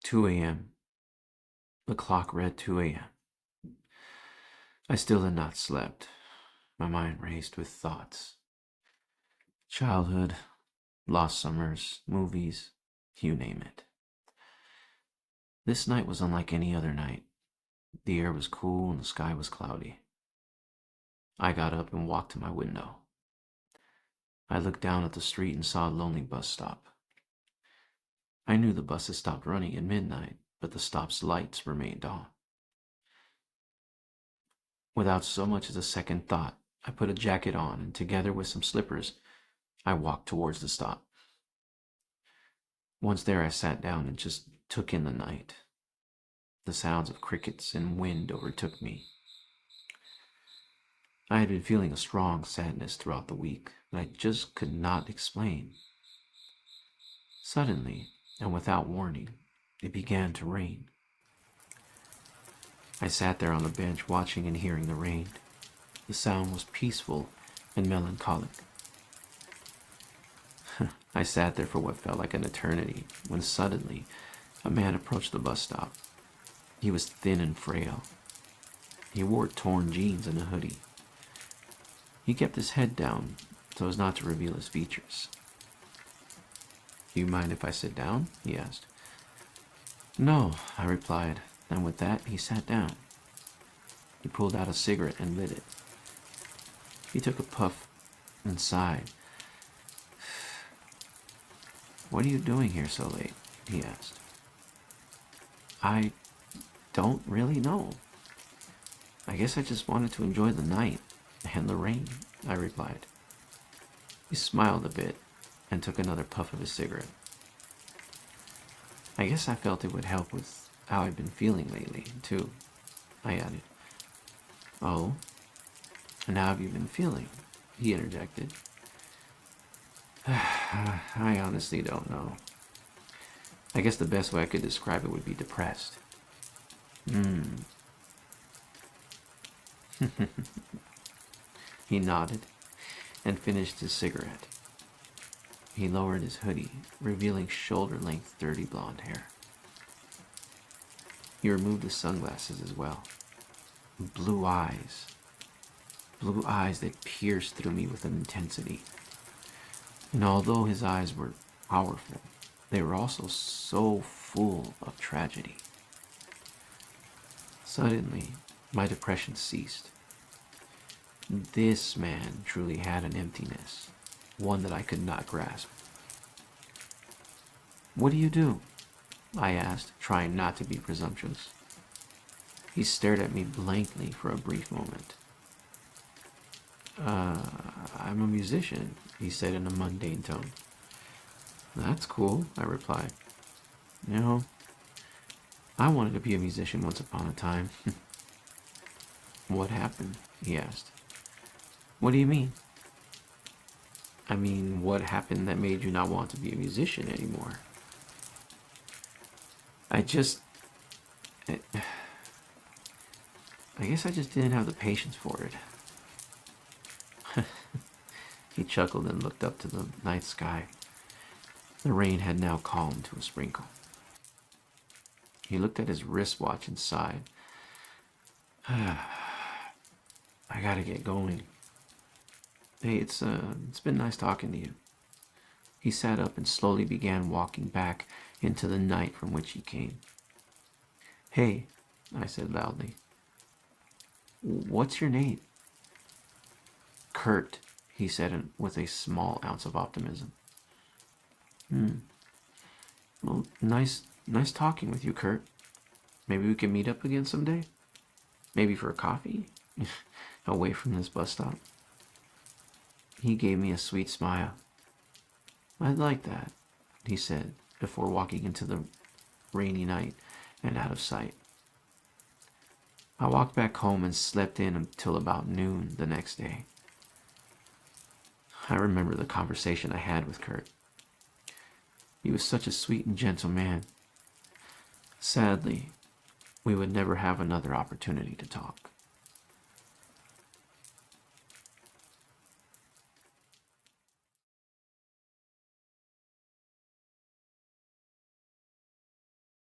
2 a.m. The clock read 2 a.m. I still had not slept. My mind raced with thoughts. Childhood, lost summers, movies, you name it. This night was unlike any other night. The air was cool and the sky was cloudy. I got up and walked to my window. I looked down at the street and saw a lonely bus stop. I knew the bus had stopped running at midnight, but the stop's lights remained on. Without so much as a second thought, I put a jacket on and together with some slippers, I walked towards the stop. Once there, I sat down and just took in the night. The sounds of crickets and wind overtook me. I had been feeling a strong sadness throughout the week that I just could not explain. Suddenly, and without warning, it began to rain. I sat there on the bench watching and hearing the rain. The sound was peaceful and melancholic. I sat there for what felt like an eternity when suddenly a man approached the bus stop. He was thin and frail. He wore torn jeans and a hoodie. He kept his head down so as not to reveal his features. "Do you mind if I sit down?" he asked. "No," I replied, and with that he sat down. He pulled out a cigarette and lit it. He took a puff and sighed. "What are you doing here so late?" he asked. "I don't really know. I guess I just wanted to enjoy the night and the rain," I replied. He smiled a bit and took another puff of his cigarette. "I guess I felt it would help with how I've been feeling lately, too," I added. "Oh, and how have you been feeling?" he interjected. "I honestly don't know. I guess the best way I could describe it would be depressed." He nodded and finished his cigarette. He lowered his hoodie, revealing shoulder-length dirty blonde hair. He removed his sunglasses as well. Blue eyes that pierced through me with an intensity. And although his eyes were powerful, they were also so full of tragedy. Suddenly, my depression ceased. This man truly had an emptiness, one that I could not grasp. "What do you do?" I asked, trying not to be presumptuous. He stared at me blankly for a brief moment. I'm a musician," he said in a mundane tone. "That's cool," I replied. "You know, I wanted to be a musician once upon a time." "What happened?" he asked. "What do you mean?" "I mean, what happened that made you not want to be a musician anymore?" I guess I just didn't have the patience for it." He chuckled and looked up to the night sky. The rain had now calmed to a sprinkle. He looked at his wristwatch and sighed. "I gotta get going. Hey, it's been nice talking to you." He sat up and slowly began walking back into the night from which he came. "Hey," I said loudly. "What's your name?" "Kurt," he said with a small ounce of optimism. Well, nice talking with you, Kurt. Maybe we can meet up again someday? Maybe for a coffee? Away from this bus stop." He gave me a sweet smile. "I'd like that," he said, before walking into the rainy night and out of sight. I walked back home and slept in until about noon the next day. I remember the conversation I had with Kurt. He was such a sweet and gentle man. Sadly, we would never have another opportunity to talk.